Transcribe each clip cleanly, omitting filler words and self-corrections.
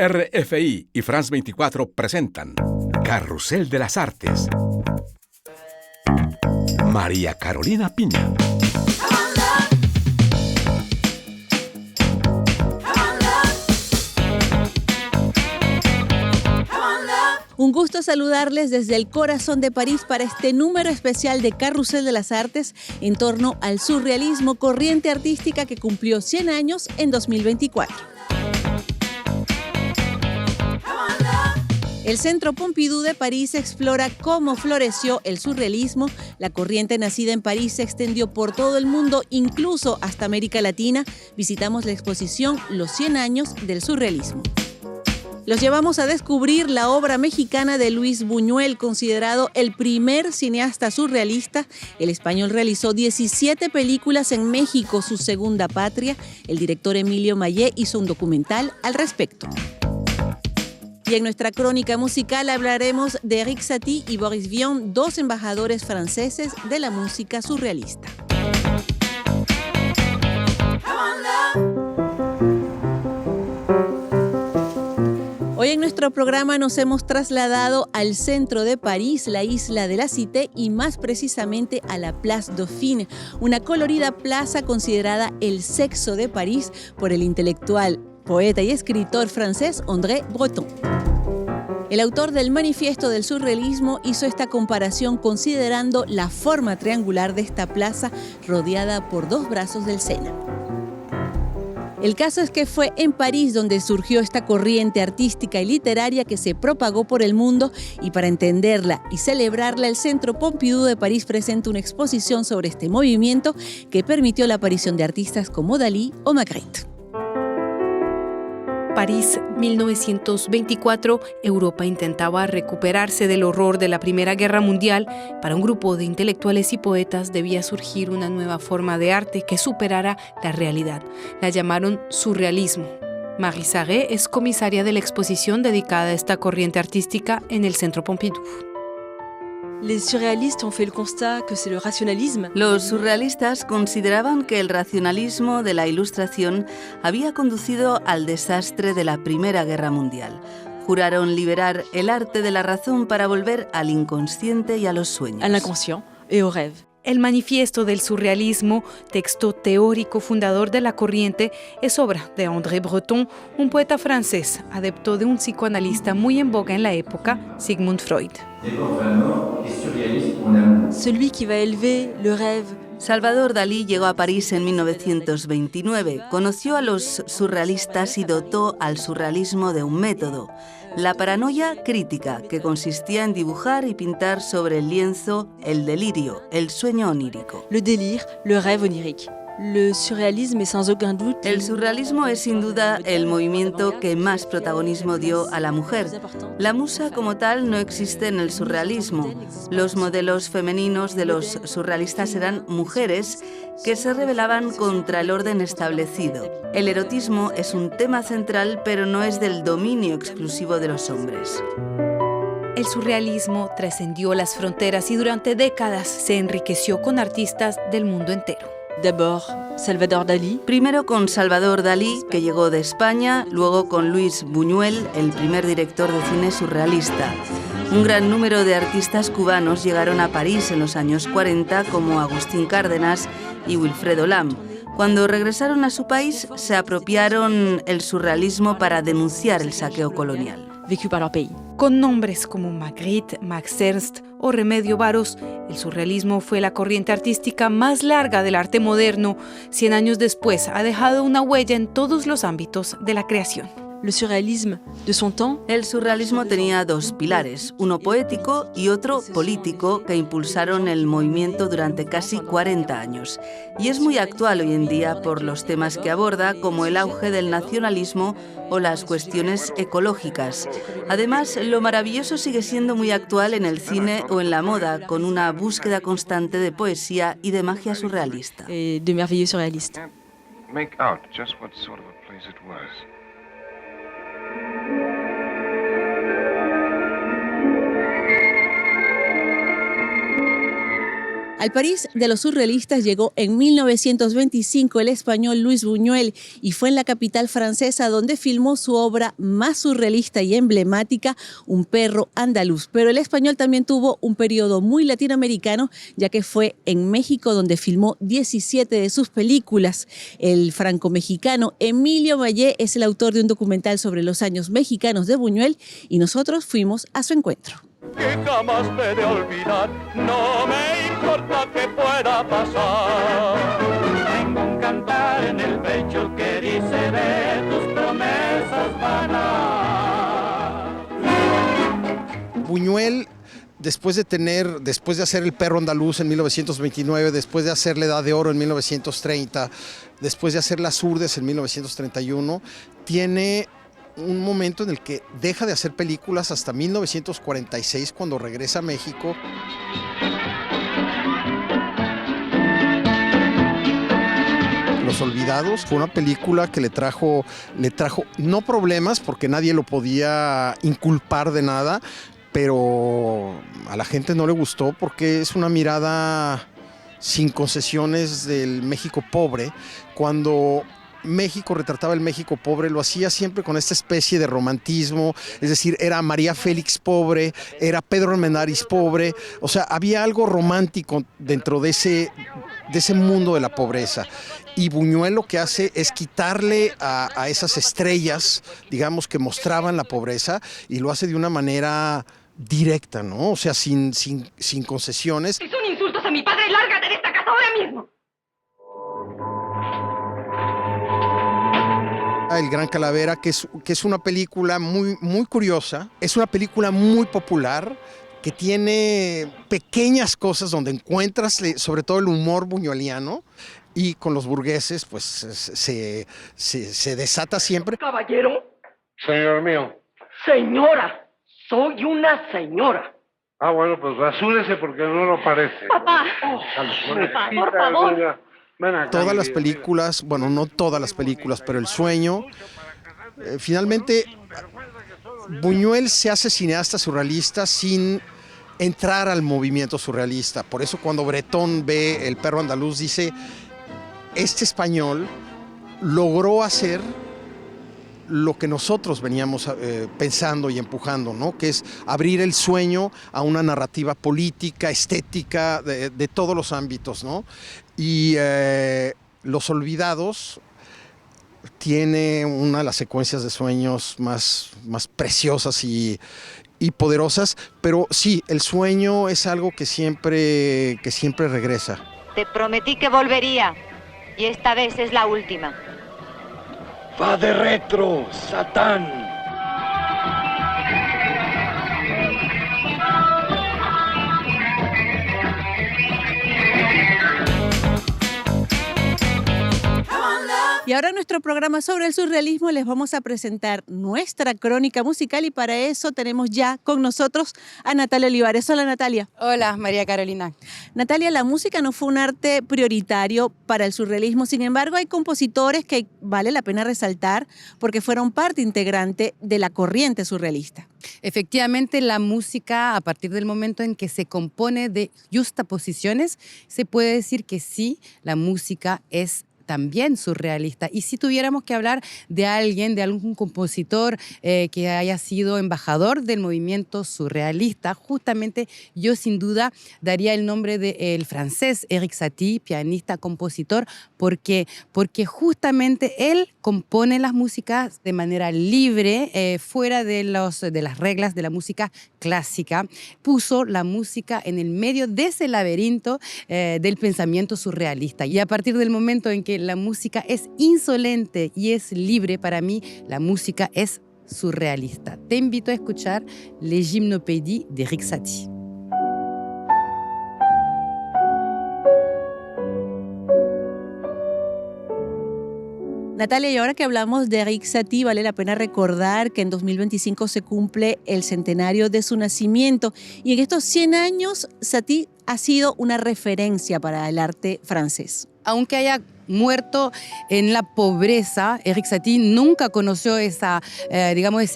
RFI y France 24 presentan Carrusel de las Artes. María Carolina Piña. Un gusto saludarles desde el corazón de París para este número especial de Carrusel de las Artes en torno al surrealismo, corriente artística que cumplió 100 años en 2024. El Centro Pompidou de París explora cómo floreció el surrealismo. La corriente nacida en París se extendió por todo el mundo, incluso hasta América Latina. Visitamos la exposición Los 100 años del surrealismo. Los llevamos a descubrir la obra mexicana de Luis Buñuel, considerado el primer cineasta surrealista. El español realizó 17 películas en México, su segunda patria. El director Emilio Mayé hizo un documental al respecto. Y en nuestra crónica musical hablaremos de Erik Satie y Boris Vian, dos embajadores franceses de la música surrealista. Hoy en nuestro programa nos hemos trasladado al centro de París, la isla de la Cité y más precisamente a la Place Dauphine, una colorida plaza considerada el sexo de París por el intelectual, poeta y escritor francés André Breton. El autor del Manifiesto del Surrealismo hizo esta comparación considerando la forma triangular de esta plaza rodeada por dos brazos del Sena. El caso es que fue en París donde surgió esta corriente artística y literaria que se propagó por el mundo, y para entenderla y celebrarla, el Centro Pompidou de París presenta una exposición sobre este movimiento que permitió la aparición de artistas como Dalí o Magritte. París, 1924, Europa intentaba recuperarse del horror de la Primera Guerra Mundial. Para un grupo de intelectuales y poetas debía surgir una nueva forma de arte que superara la realidad. La llamaron surrealismo. Marie Sarré es comisaria de la exposición dedicada a esta corriente artística en el Centro Pompidou. Los surrealistas consideraban que el racionalismo de la Ilustración había conducido al desastre de la Primera Guerra Mundial. Juraron liberar el arte de la razón para volver al inconsciente y a los sueños. À l'inconscient et au rêve. El Manifiesto del Surrealismo, texto teórico fundador de la corriente, es obra de André Breton, un poeta francés, adepto de un psicoanalista muy en boga en la época, Sigmund Freud. Celui qui va élever le rêve. Salvador Dalí llegó a París en 1929, conoció a los surrealistas y dotó al surrealismo de un método, la paranoia crítica, que consistía en dibujar y pintar sobre el lienzo el delirio, el sueño onírico. Le délire, le rêve onirique. Le surréalisme est sans aucun doute. El surrealismo es sin duda el movimiento que más protagonismo dio a la mujer. La musa como tal no existe en el surrealismo. Los modelos femeninos de los surrealistas eran mujeres que se rebelaban contra el orden establecido. El erotismo es un tema central, pero no es del dominio exclusivo de los hombres. El surrealismo trascendió las fronteras y durante décadas se enriqueció con artistas del mundo entero. D'abord, Salvador Dalí. Primero con Salvador Dalí, que llegó de España, luego con Luis Buñuel, el primer director de cine surrealista. Un gran número de artistas cubanos llegaron a París en los años 40, como Agustín Cárdenas y Wilfredo Lam. Cuando regresaron a su país, se apropiaron el surrealismo para denunciar el saqueo colonial. Vécu par leur pays. Con nombres como Magritte, Max Ernst o Remedios Varo, el surrealismo fue la corriente artística más larga del arte moderno. 100 años después, ha dejado una huella en todos los ámbitos de la creación. Le surréalisme de son temps. El surrealismo tenía dos pilares, uno poético y otro político, que impulsaron el movimiento durante casi 40 años. Y es muy actual hoy en día por los temas que aborda, como el auge del nacionalismo o las cuestiones ecológicas. Además, lo maravilloso sigue siendo muy actual en el cine o en la moda, con una búsqueda constante de poesía y de magia surrealista. Et de merveilleux surréalistes. Make out just what sort of a place it was. Al París de los surrealistas llegó en 1925 el español Luis Buñuel y fue en la capital francesa donde filmó su obra más surrealista y emblemática, Un perro andaluz. Pero el español también tuvo un periodo muy latinoamericano, ya que fue en México donde filmó 17 de sus películas. El franco-mexicano Emilio Vallé es el autor de un documental sobre los años mexicanos de Buñuel y nosotros fuimos a su encuentro. Que jamás me de olvidar, no me importa que pueda pasar. Tengo un cantar en el pecho que dice de tus promesas vanas. Buñuel, después de hacer El perro andaluz en 1929, después de hacer La edad de oro en 1930, después de hacer Las Urdes en 1931, tiene un momento en el que deja de hacer películas hasta 1946, cuando regresa a México. Los Olvidados fue una película que le trajo no problemas, porque nadie lo podía inculpar de nada, pero a la gente no le gustó porque es una mirada sin concesiones del México pobre. Cuando México retrataba el México pobre, lo hacía siempre con esta especie de romantismo, es decir, era María Félix pobre, era Pedro Armendáriz pobre, o sea, había algo romántico dentro de ese mundo de la pobreza. Y Buñuel lo que hace es quitarle a esas estrellas, digamos, que mostraban la pobreza, y lo hace de una manera directa, ¿no? O sea, sin concesiones. ¡Es un insulto a mi padre! ¡Lárgate de esta casa ahora mismo! El Gran Calavera, que es una película muy, muy curiosa, es una película muy popular, que tiene pequeñas cosas donde encuentras sobre todo el humor buñueliano, y con los burgueses pues se desata siempre. ¿Caballero? Señor mío. Señora, soy una señora. Ah, bueno, pues rasúrese porque no lo parece. Papá, por favor. Todas las películas, bueno, no todas las películas, pero El sueño, finalmente Buñuel se hace cineasta surrealista sin entrar al movimiento surrealista. Por eso cuando Bretón ve El perro andaluz dice, este español logró hacer lo que nosotros veníamos pensando y empujando, ¿no? Que es abrir el sueño a una narrativa política, estética, de todos los ámbitos, ¿no? Y Los Olvidados tiene una de las secuencias de sueños más preciosas y poderosas, pero sí, el sueño es algo que siempre regresa. Te prometí que volvería, y esta vez es la última. ¡Va de retro, Satán! Y ahora en nuestro programa sobre el surrealismo les vamos a presentar nuestra crónica musical y para eso tenemos ya con nosotros a Natalia Olivares. Hola, Natalia. Hola, María Carolina. Natalia, la música no fue un arte prioritario para el surrealismo, sin embargo hay compositores que vale la pena resaltar porque fueron parte integrante de la corriente surrealista. Efectivamente, la música, a partir del momento en que se compone de justaposiciones, se puede decir que sí, la música es también surrealista. Y si tuviéramos que hablar de alguien, de algún compositor que haya sido embajador del movimiento surrealista, justamente yo sin duda daría el nombre del francés Erik Satie, pianista, compositor, porque justamente él compone las músicas de manera libre, fuera de las reglas de la música clásica. Puso la música en el medio de ese laberinto del pensamiento surrealista. Y a partir del momento en que la música es insolente y es libre, para mí la música es surrealista. Te invito a escuchar Les Gymnopédies de Erik Satie. Natalia, y ahora que hablamos de Erik Satie, vale la pena recordar que en 2025 se cumple el centenario de su nacimiento y en estos 100 años Satie ha sido una referencia para el arte francés. Aunque haya muerto en la pobreza. Éric Satie nunca conoció ese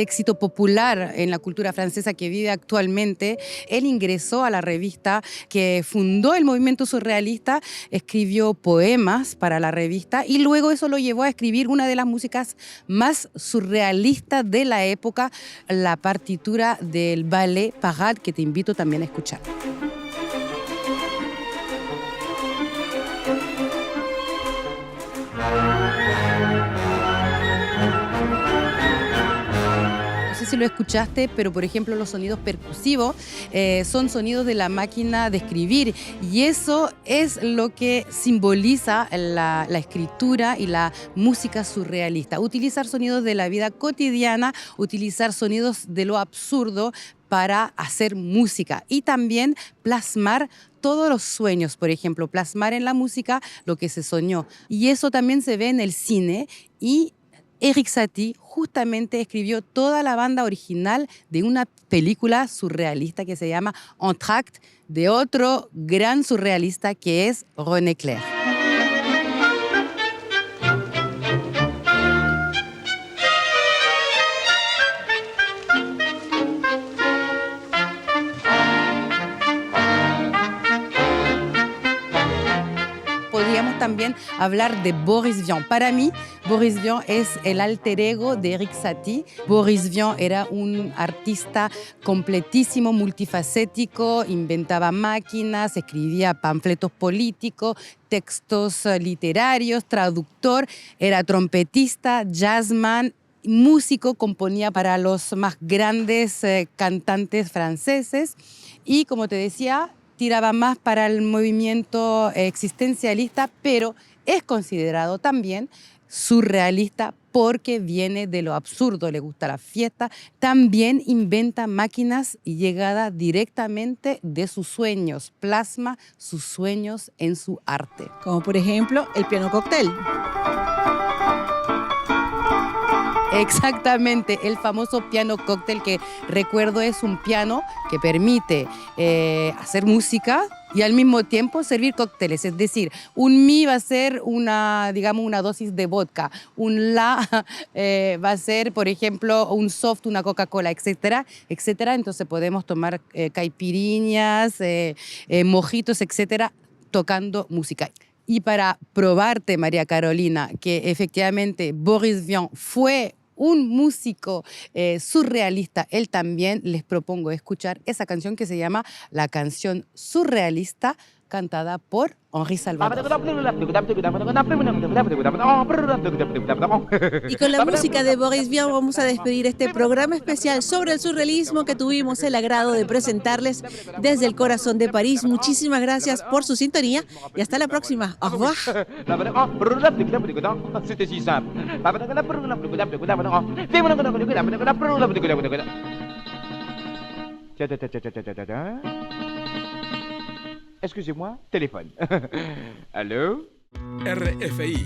éxito popular en la cultura francesa que vive actualmente. Él ingresó a la revista que fundó el movimiento surrealista, escribió poemas para la revista y luego eso lo llevó a escribir una de las músicas más surrealistas de la época, la partitura del ballet Parade, que te invito también a escuchar. No sé si lo escuchaste, pero por ejemplo los sonidos percusivos son sonidos de la máquina de escribir y eso es lo que simboliza la escritura y la música surrealista. Utilizar sonidos de la vida cotidiana, utilizar sonidos de lo absurdo para hacer música y también plasmar todos los sueños, por ejemplo, plasmar en la música lo que se soñó. Y eso también se ve en el cine y Éric Satie justamente escribió toda la banda original de una película surrealista que se llama Entr'acte, de otro gran surrealista que es René Clair. Podríamos también hablar de Boris Vian. Para mí, Boris Vian es el alter ego de Éric Satie. Boris Vian era un artista completísimo, multifacético, inventaba máquinas, escribía panfletos políticos, textos literarios, traductor, era trompetista, jazzman, músico, componía para los más grandes cantantes franceses y, como te decía, tiraba más para el movimiento existencialista, pero es considerado también surrealista porque viene de lo absurdo, le gusta la fiesta. También inventa máquinas y llegada directamente de sus sueños, plasma sus sueños en su arte. Como por ejemplo el piano cóctel. Exactamente, el famoso piano cóctel que recuerdo es un piano que permite hacer música y al mismo tiempo servir cócteles. Es decir, un mi va a ser una dosis de vodka, un la va a ser, por ejemplo, un soft, una Coca-Cola, etcétera, etcétera. Entonces podemos tomar caipiriñas, mojitos, etcétera, tocando música. Y para probarte, María Carolina, que efectivamente Boris Vian fue un músico surrealista, él también, les propongo escuchar esa canción que se llama La canción surrealista, cantada por Henri Salvador. Y con la música de Boris Vian vamos a despedir este programa especial sobre el surrealismo que tuvimos el agrado de presentarles desde el corazón de París. Muchísimas gracias por su sintonía y hasta la próxima. Au revoir. C'était si simple. Excusez-moi, téléphone. Allô? RFI